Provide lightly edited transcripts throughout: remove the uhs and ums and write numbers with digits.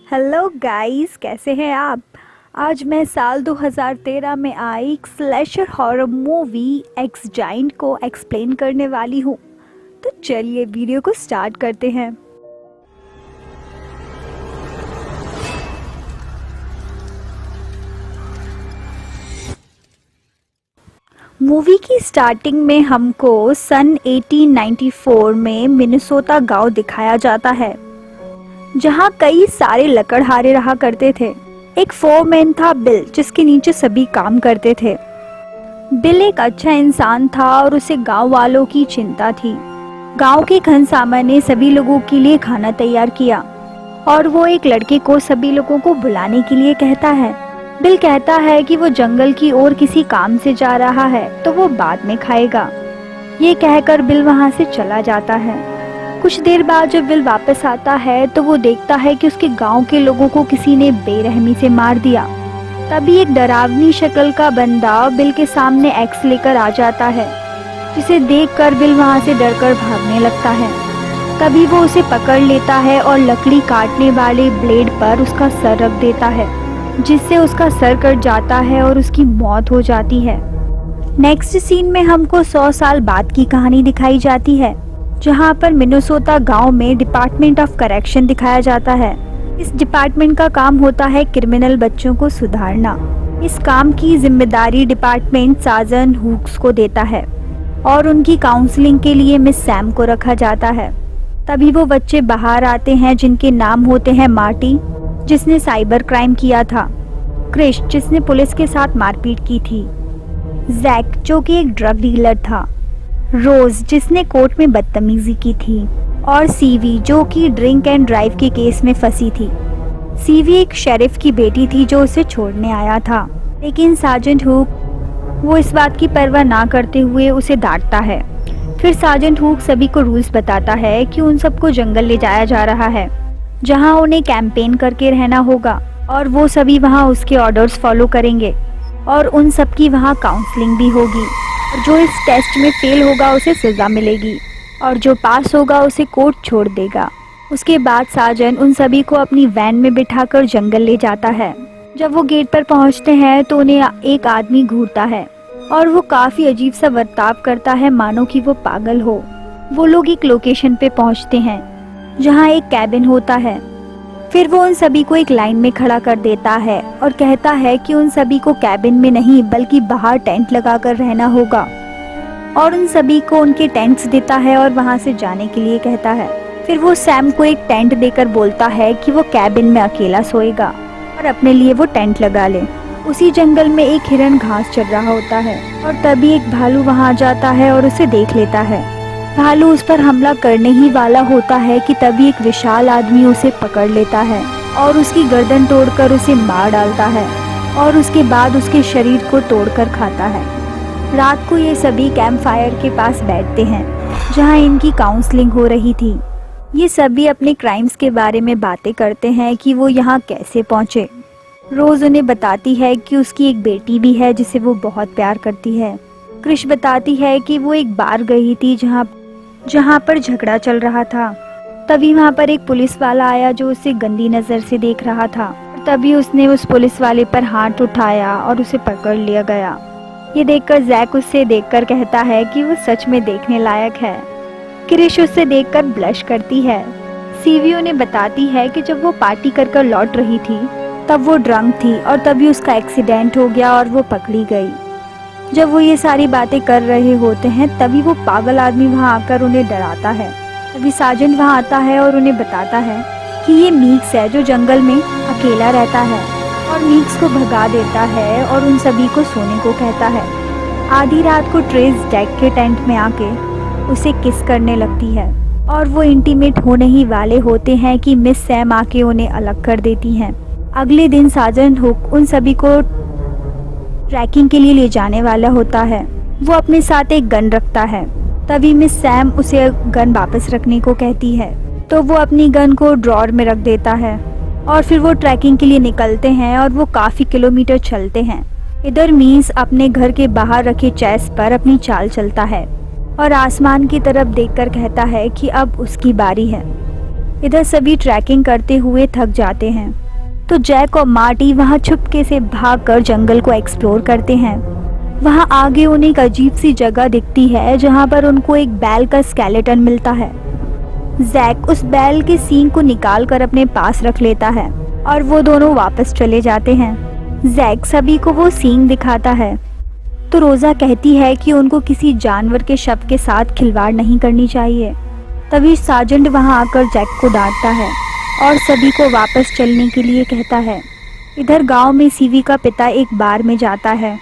Hello guys, कैसे हैं आप। आज मैं साल 2013 में आई एक slasher horror movie x giant को एक्सप्लेन करने वाली हूँ। तो चलिए वीडियो को स्टार्ट करते हैं। मूवी की स्टार्टिंग में हमको सन 1894 में मिनेसोटा गांव दिखाया जाता है, जहां कई सारे लकड़हारे रहा करते थे। एक फोरमैन था बिल, जिसके नीचे सभी काम करते थे। बिल एक अच्छा इंसान था और उसे गांव वालों की चिंता थी। गांव के खनसामा ने सभी लोगों के लिए खाना तैयार किया और वो एक लड़के को सभी लोगों को बुलाने के लिए कहता है। बिल कहता है कि वो जंगल की ओर किसी काम से जा रहा है, तो वो बाद में खाएगा। ये कहकर बिल वहां से चला जाता है। कुछ देर बाद जब बिल वापस आता है तो वो देखता है कि उसके गांव के लोगों को किसी ने बेरहमी से मार दिया। तभी एक डरावनी शक्ल का बंदा बिल के सामने एक्स लेकर आ जाता है, जिसे देखकर बिल वहां से डरकर भागने लगता है। तभी वो उसे पकड़ लेता है और लकड़ी काटने वाले ब्लेड पर उसका सर रख देता है, जिससे उसका सर कट जाता है और उसकी मौत हो जाती है। नेक्स्ट सीन में हमको 100 साल बाद की कहानी दिखाई जाती है, जहां पर मिनेसोटा गांव में डिपार्टमेंट ऑफ करेक्शन दिखाया जाता है। इस डिपार्टमेंट का काम होता है क्रिमिनल बच्चों को सुधारना। इस काम की जिम्मेदारी डिपार्टमेंट सार्जेंट हुक्स को देता है और उनकी काउंसलिंग के लिए मिस सैम को रखा जाता है। तभी वो बच्चे बाहर आते हैं, जिनके नाम होते हैं मार्टी, जिसने साइबर क्राइम किया था, क्रिश, जिसने पुलिस के साथ मारपीट की थी, जैक, जो कि एक ड्रग डीलर था, रोज, जिसने कोर्ट में बदतमीजी की थी, और सीवी, जो कि ड्रिंक एंड ड्राइव के केस में फंसी थी। सीवी एक शेरिफ की बेटी थी जो उसे छोड़ने आया था, लेकिन सार्जेंट हुक वो इस बात की परवाह ना करते हुए उसे डांटता है। फिर सार्जेंट हुक सभी को रूल्स बताता है कि उन सबको जंगल ले जाया जा रहा है, जहां उन्हें कैंपेन करके रहना होगा और वो सभी वहां उसके ऑर्डर्स फॉलो करेंगे और उन सब की वहां काउंसलिंग भी होगी। और जो इस टेस्ट में फेल होगा उसे सजा मिलेगी और जो पास होगा उसे कोर्ट छोड़ देगा। उसके बाद सार्जेंट उन सभी को अपनी वैन में बिठाकर जंगल ले जाता है। जब वो गेट पर पहुंचते हैं तो उन्हें एक आदमी घूरता है और वो काफी अजीब सा बर्ताव करता है, मानो कि वो पागल हो। वो लोग एक लोकेशन पे पहुंचते हैं जहां एक कैबिन होता है। फिर वो उन सभी को एक लाइन में खड़ा कर देता है और कहता है कि उन सभी को कैबिन में नहीं बल्कि बाहर टेंट लगाकर रहना होगा, और उन सभी को उनके टेंट्स देता है और वहां से जाने के लिए कहता है। फिर वो सैम को एक टेंट देकर बोलता है कि वो कैबिन में अकेला सोएगा और अपने लिए वो टेंट लगा ले। उसी जंगल में एक हिरन घास चर रहा होता है और तभी एक भालू वहां आ जाता है और उसे देख लेता है। भालू उस पर हमला करने ही वाला होता है कि तभी एक विशाल आदमी उसे पकड़ लेता है और उसकी गर्दन तोड़कर उसे मार डालता है और उसके बाद उसके शरीर को तोड़कर खाता है। रात को ये सभी कैंप फायर के पास बैठते हैं, जहां इनकी काउंसलिंग हो रही थी। ये सभी अपने क्राइम्स के बारे में बातें करते हैं कि वो यहाँ कैसे पहुँचे। रोज उन्हें बताती है कि उसकी एक बेटी भी है जिसे वो बहुत प्यार करती है। क्रिश बताती है कि वो एक बार गई थी जहाँ पर झगड़ा चल रहा था। तभी वहाँ पर एक पुलिस वाला आया जो उसे गंदी नज़र से देख रहा था। तभी उसने उस पुलिस वाले पर हाथ उठाया और उसे पकड़ लिया गया। ये देखकर जैक उससे देखकर कहता है कि वो सच में देखने लायक है। क्रिश उससे देखकर ब्लश करती है। सीवी उन्हें बताती है कि जब वो पार्टी कर लौट रही थी तब वो ड्रंक थी और तभी उसका एक्सीडेंट हो गया और वो पकड़ी गई। जब वो ये सारी बातें कर रहे होते हैं तभी वो पागल आदमी वहां आकर उन्हें डराता है। तभी सार्जेंट वहां आता है और उन्हें बताता है कि ये मीक्स है जो जंगल में अकेला रहता है, और मीक्स को भगा देता है और उन सभी को सोने को कहता है। आधी रात को ट्रेस जैक के टेंट में आके उसे किस करने लगती है और वो इंटीमेट होने ही वाले होते हैं कि मिस सैम आके उन्हें अलग कर देती हैं। अगले दिन सार्जेंट हुक उन सभी को ट्रैकिंग के लिए ले जाने वाला होता है। वो अपने साथ एक गन रखता है। तभी मिस सैम उसे गन वापस रखने को कहती है, तो वो अपनी गन को ड्रॉर में रख देता है और फिर वो ट्रैकिंग के लिए निकलते हैं और वो काफ़ी किलोमीटर चलते हैं। इधर मीन्स अपने घर के बाहर रखे चेस पर अपनी चाल चलता है और आसमान की तरफ देखकर कहता है कि अब उसकी बारी है। इधर सभी ट्रैकिंग करते हुए थक जाते हैं, तो जैक और मार्टी वहां चुपके से भागकर जंगल को एक्सप्लोर करते हैं। वहां आगे उन्हें एक अजीब सी जगह दिखती है जहां पर उनको एक बैल का स्केलेटन मिलता है। जैक उस बैल के सींग को निकाल कर अपने पास रख लेता है और वो दोनों वापस चले जाते हैं। जैक सभी को वो सींग दिखाता है, तो रोज़ा कहती है कि उनको किसी जानवर के शव के साथ खिलवाड़ नहीं करनी चाहिए। तभी सार्जेंट वहां आकर जैक को डांटता है और सभी को वापस चलने के लिए कहता है। इधर गांव में सीवी का पिता एक बार में जाता है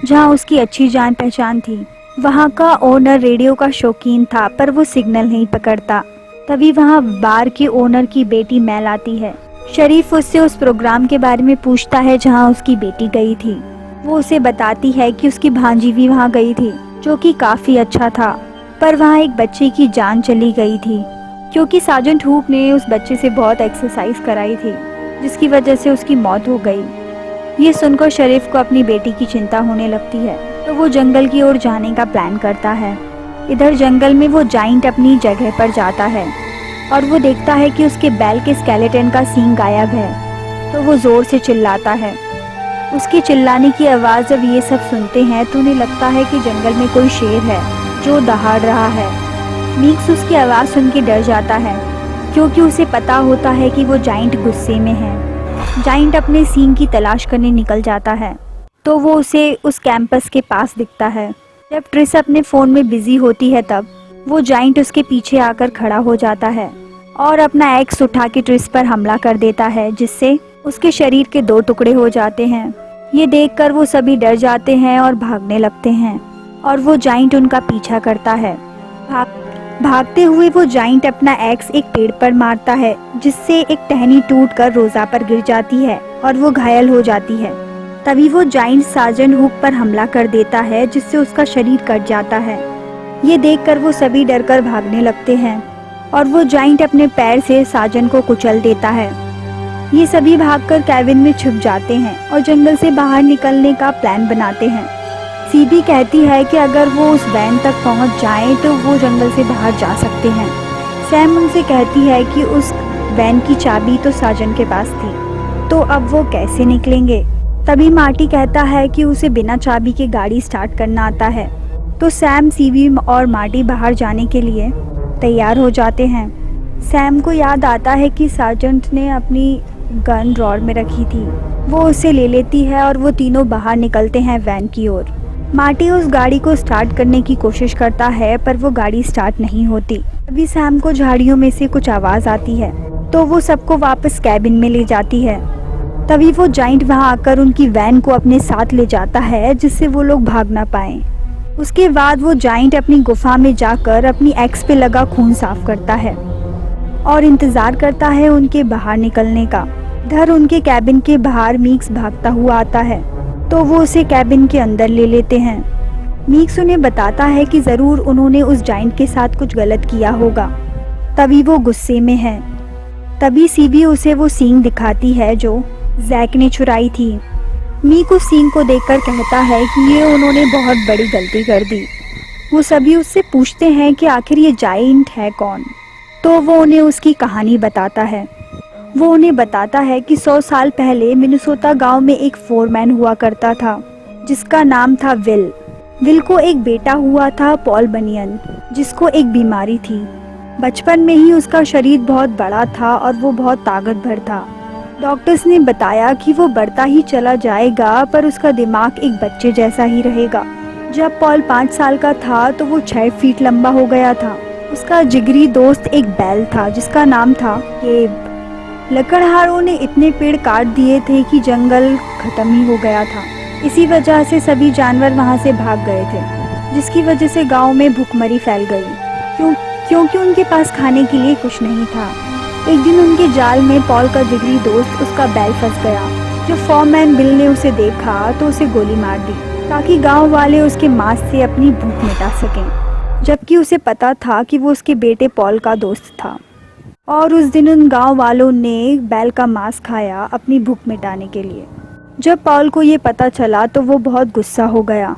जहां उसकी अच्छी जान पहचान थी। वहां का ओनर रेडियो का शौकीन था पर वो सिग्नल नहीं पकड़ता। तभी वहां बार के ओनर की बेटी मैल आती है। शरीफ उससे उस प्रोग्राम के बारे में पूछता है जहां उसकी बेटी गई थी। वो उसे बताती है कि उसकी भांजी भी वहां गई थी, जो कि काफ़ी अच्छा था, पर वहां एक बच्चे की जान चली गई थी क्योंकि सार्जेंट हुक ने उस बच्चे से बहुत एक्सरसाइज कराई थी, जिसकी वजह से उसकी मौत हो गई। ये सुनकर शरीफ को अपनी बेटी की चिंता होने लगती है, तो वो जंगल की ओर जाने का प्लान करता है। इधर जंगल में वो जाइंट अपनी जगह पर जाता है और वो देखता है कि उसके बैल के स्केलेटन का सींग गायब है, तो वो ज़ोर से चिल्लाता है। उसके चिल्लाने की आवाज़ जब ये सब सुनते हैं तो उन्हें लगता है कि जंगल में कोई शेर है जो दहाड़ रहा है। मीक्स उसकी आवाज़ सुन के डर जाता है क्योंकि उसे पता होता है कि वो जाइंट गुस्से में है। जाइंट अपने सींग की तलाश करने निकल जाता है, तो वो उसे उस कैंपस के पास दिखता है। जब ट्रिस अपने फ़ोन में बिजी होती है तब वो जाइंट उसके पीछे आकर खड़ा हो जाता है और अपना एक्स उठा के ट्रिस पर हमला कर देता है, जिससे उसके शरीर के 2 टुकड़े हो जाते हैं। ये देखकर वो सभी डर जाते हैं और भागने लगते हैं और वो जाइंट उनका पीछा करता है। भागते हुए वो जाइंट अपना एक्स एक पेड़ पर मारता है, जिससे एक टहनी टूटकर रोज़ा पर गिर जाती है और वो घायल हो जाती है। तभी वो जाइंट सार्जेंट हुक पर हमला कर देता है, जिससे उसका शरीर कट जाता है। ये देखकर वो सभी डरकर भागने लगते हैं और वो जाइंट अपने पैर से सार्जेंट को कुचल देता है। ये सभी भागकर कैबिन में छुप जाते हैं और जंगल से बाहर निकलने का प्लान बनाते हैं। सीबी कहती है कि अगर वो उस वैन तक पहुंच जाएं तो वो जंगल से बाहर जा सकते हैं। सैम उनसे कहती है कि उस वैन की चाबी तो साजन के पास थी, तो अब वो कैसे निकलेंगे। तभी मार्टी कहता है कि उसे बिना चाबी के गाड़ी स्टार्ट करना आता है, तो सैम, सीबी और मार्टी बाहर जाने के लिए तैयार हो जाते हैं। सैम को याद आता है कि सार्जेंट ने अपनी गन ड्रॉर में रखी थी। वो उसे ले लेती है और वो तीनों बाहर निकलते हैं वैन की ओर। मार्टी उस गाड़ी को स्टार्ट करने की कोशिश करता है पर वो गाड़ी स्टार्ट नहीं होती। अभी सैम को झाड़ियों में से कुछ आवाज़ आती है, तो वो सबको वापस कैबिन में ले जाती है। तभी वो जाइंट वहां आकर उनकी वैन को अपने साथ ले जाता है, जिससे वो लोग भाग ना पाएं। उसके बाद वो जाइंट अपनी गुफा में जाकर अपनी एक्स पे लगा खून साफ करता है और इंतज़ार करता है उनके बाहर निकलने का। इधर उनके कैबिन के बाहर मीक्स भागता हुआ आता है, तो वो उसे कैबिन के अंदर ले लेते हैं। मीक्स उन्हें बताता है कि ज़रूर उन्होंने उस जाइंट के साथ कुछ गलत किया होगा, तभी वो गुस्से में है। तभी सीबी उसे वो सींग दिखाती है जो जैक ने चुराई थी। मीक उस सींग को देखकर कहता है कि ये उन्होंने बहुत बड़ी गलती कर दी। वो सभी उससे पूछते हैं कि आखिर ये जाइंट है कौन, तो वो उन्हें उसकी कहानी बताता है। वो उन्हें बताता है कि 100 साल पहले मिनेसोटा गांव में एक फोरमैन हुआ करता था जिसका नाम था विल। विल को एक बेटा हुआ था, पॉल बनियन, जिसको एक बीमारी थी। बचपन में ही उसका शरीर बहुत बड़ा था और वो बहुत ताकतवर था। डॉक्टर्स ने बताया कि वो बढ़ता ही चला जाएगा पर उसका दिमाग एक बच्चे जैसा ही रहेगा। जब पॉल 5 साल का था तो वो 6 फीट लंबा हो गया था। उसका जिगरी दोस्त एक बैल था जिसका नाम था केब। लकड़हारों ने इतने पेड़ काट दिए थे कि जंगल खत्म ही हो गया था। इसी वजह से सभी जानवर वहां से भाग गए थे, जिसकी वजह से गांव में भूखमरी फैल गई क्योंकि उनके पास खाने के लिए कुछ नहीं था। एक दिन उनके जाल में पॉल का जिगरी दोस्त, उसका बैल, फंस गया। जो फॉरमैन बिल ने उसे देखा तो उसे गोली मार दी ताकि गांव वाले उसके मांस से अपनी भूख मिटा सकें, जबकि उसे पता था कि वो उसके बेटे पॉल का दोस्त था। और उस दिन उन गांव वालों ने बैल का मांस खाया अपनी भूख मिटाने के लिए। जब पॉल को ये पता चला तो वो बहुत गुस्सा हो गया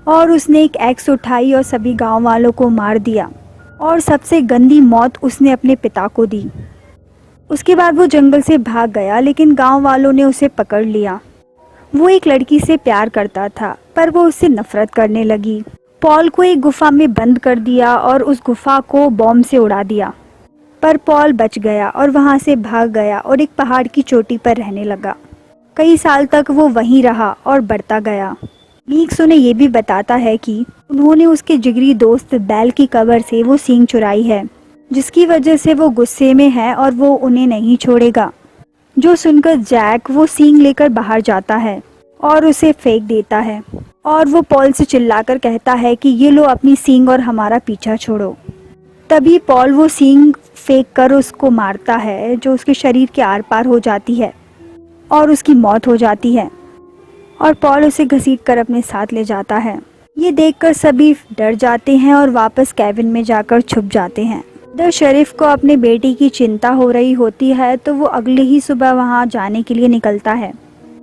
और उसने एक एक्स उठाई और सभी गांव वालों को मार दिया और सबसे गंदी मौत उसने अपने पिता को दी। उसके बाद वो जंगल से भाग गया, लेकिन गांव वालों ने उसे पकड़ लिया। वो एक लड़की से प्यार करता था, पर वो उससे नफरत करने लगी। पॉल को एक गुफा में बंद कर दिया और उस गुफा को बॉम्ब से उड़ा दिया। पर पॉल बच गया और वहां से भाग गया और एक पहाड़ की चोटी पर रहने लगा। कई साल तक वो वहीं रहा और बढ़ता गया। मीक्स उन्हें ये भी बताता है कि उन्होंने उसके जिगरी दोस्त बैल की कब्र से वो सींग चुराई है, जिसकी वजह से वो गुस्से में है और वो उन्हें नहीं छोड़ेगा। जो सुनकर जैक वो सींग लेकर बाहर जाता है और उसे फेंक देता है, और वो पॉल से चिल्लाकर कहता है कि ये लो अपनी सींग और हमारा पीछा छोड़ो। तभी पॉल वो सींग फेंक कर उसको मारता है, जो उसके शरीर के आर पार हो जाती है और उसकी मौत हो जाती है, और पॉल उसे घसीट कर अपने साथ ले जाता है। ये देखकर सभी डर जाते हैं और वापस कैबिन में जाकर छुप जाते हैं। इधर शरीफ को अपने बेटी की चिंता हो रही होती है, तो वो अगले ही सुबह वहां जाने के लिए निकलता है।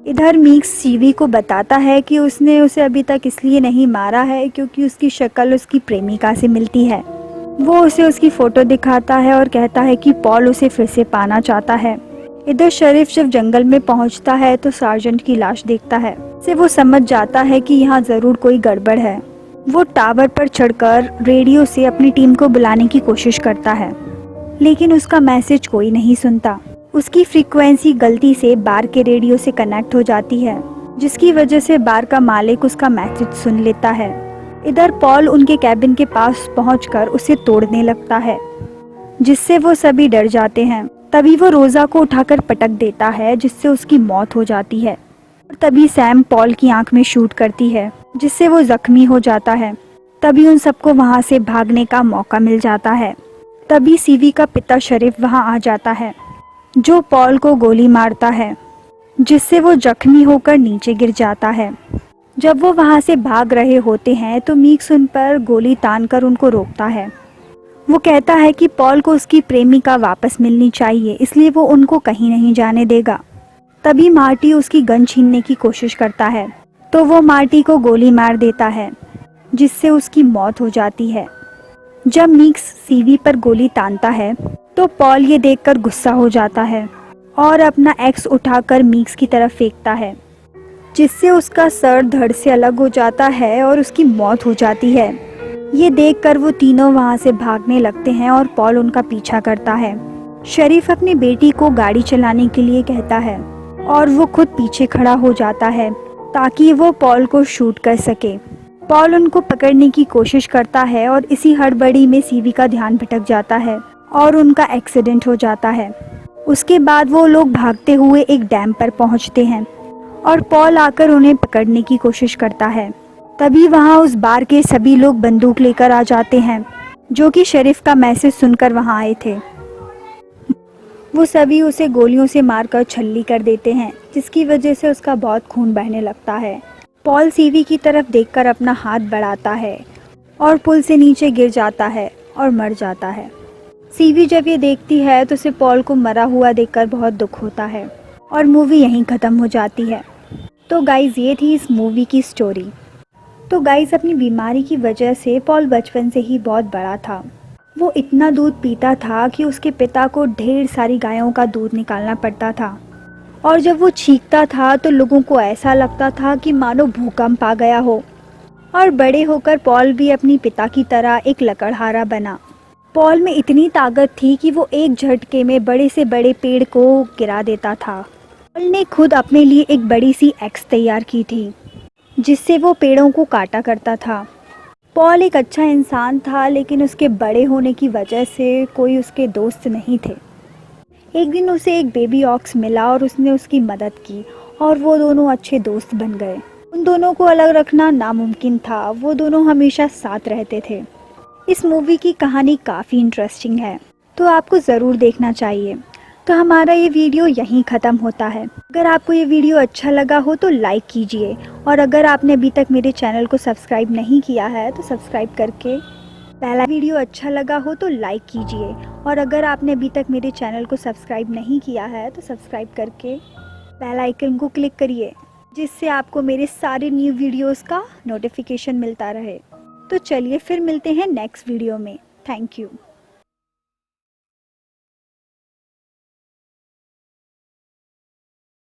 इधर मीक्स सीवी को बताता है कि उसने उसे अभी तक इसलिए नहीं मारा है क्योंकि उसकी शक्ल उसकी प्रेमिका से मिलती है। वो उसे उसकी फ़ोटो दिखाता है और कहता है कि पॉल उसे फिर से पाना चाहता है। इधर शरीफ जब जंगल में पहुंचता है तो सार्जेंट की लाश देखता है। से वो समझ जाता है कि यहाँ ज़रूर कोई गड़बड़ है। वो टावर पर चढ़कर रेडियो से अपनी टीम को बुलाने की कोशिश करता है, लेकिन उसका मैसेज कोई नहीं सुनता। उसकी फ्रीक्वेंसी गलती से बार के रेडियो से कनेक्ट हो जाती है, जिसकी वजह से बार का मालिक उसका मैसेज सुन लेता है। इधर पॉल उनके कैबिन के पास पहुंचकर उसे तोड़ने लगता है, जिससे वो सभी डर जाते हैं। तभी वो रोज़ा को उठाकर पटक देता है, जिससे उसकी मौत हो जाती है। और तभी सैम पॉल की आंख में शूट करती है, जिससे वो जख्मी हो जाता है। तभी उन सबको वहां से भागने का मौका मिल जाता है। तभी सीवी का पिता शरीफ वहां आ जाता है, जो पॉल को गोली मारता है, जिससे वो जख्मी होकर नीचे गिर जाता है। जब वो वहां से भाग रहे होते हैं तो मीक्स उन पर गोली तानकर उनको रोकता है। वो कहता है कि पॉल को उसकी प्रेमिका वापस मिलनी चाहिए, इसलिए वो उनको कहीं नहीं जाने देगा। तभी मार्टी उसकी गन छीनने की कोशिश करता है, तो वो मार्टी को गोली मार देता है, जिससे उसकी मौत हो जाती है। जब मीक्स सीवी पर गोली तानता है तो पॉल ये देखकर गुस्सा हो जाता है और अपना एक्स उठाकर मीक्स की तरफ फेंकता है, जिससे उसका सर धड़ से अलग हो जाता है और उसकी मौत हो जाती है। ये देखकर वो तीनों वहां से भागने लगते हैं और पॉल उनका पीछा करता है। शरीफ अपनी बेटी को गाड़ी चलाने के लिए कहता है और वो खुद पीछे खड़ा हो जाता है ताकि वो पॉल को शूट कर सके। पॉल उनको पकड़ने की कोशिश करता है और इसी हड़बड़ी में सीवी का ध्यान भटक जाता है और उनका एक्सीडेंट हो जाता है। उसके बाद वो लोग भागते हुए एक डैम पर पहुंचते हैं और पॉल आकर उन्हें पकड़ने की कोशिश करता है। तभी वहां उस बार के सभी लोग बंदूक लेकर आ जाते हैं, जो कि शरीफ का मैसेज सुनकर वहां आए थे। वो सभी उसे गोलियों से मारकर छल्ली कर देते हैं, जिसकी वजह से उसका बहुत खून बहने लगता है। पॉल सीवी की तरफ देखकर अपना हाथ बढ़ाता है और पुल से नीचे गिर जाता है और मर जाता है। सीवी जब ये देखती है तो उसे पॉल को मरा हुआ देखकर बहुत दुख होता है और मूवी यहीं ख़त्म हो जाती है। तो गाइज़ ये थी इस मूवी की स्टोरी। तो गाइज़ अपनी बीमारी की वजह से पॉल बचपन से ही बहुत बड़ा था। वो इतना दूध पीता था कि उसके पिता को ढेर सारी गायों का दूध निकालना पड़ता था, और जब वो छींकता था तो लोगों को ऐसा लगता था कि मानो भूकंप आ गया हो। और बड़े होकर पॉल भी अपनी पिता की तरह एक लकड़हारा बना। पॉल में इतनी ताकत थी कि वो एक झटके में बड़े से बड़े पेड़ को गिरा देता था। पॉल ने खुद अपने लिए एक बड़ी सी एक्स तैयार की थी, जिससे वो पेड़ों को काटा करता था। पॉल एक अच्छा इंसान था, लेकिन उसके बड़े होने की वजह से कोई उसके दोस्त नहीं थे। एक दिन उसे एक बेबी ऑक्स मिला और उसने उसकी मदद की और वो दोनों अच्छे दोस्त बन गए। उन दोनों को अलग रखना नामुमकिन था, वो दोनों हमेशा साथ रहते थे। इस मूवी की कहानी काफ़ी इंटरेस्टिंग है, तो आपको ज़रूर देखना चाहिए। तो हमारा ये वीडियो यहीं ख़त्म होता है। अगर आपको ये वीडियो अच्छा लगा हो तो लाइक कीजिए, और अगर आपने अभी तक मेरे चैनल को सब्सक्राइब नहीं किया है तो सब्सक्राइब करके पहला वीडियो अच्छा लगा हो तो लाइक कीजिए, और अगर आपने अभी तक मेरे चैनल को सब्सक्राइब नहीं किया है तो सब्सक्राइब करके बेल आइकन को क्लिक करिए, जिससे आपको मेरे सारे न्यू वीडियोस का नोटिफिकेशन मिलता रहे। तो चलिए फिर मिलते हैं नेक्स्ट वीडियो में। Thank you.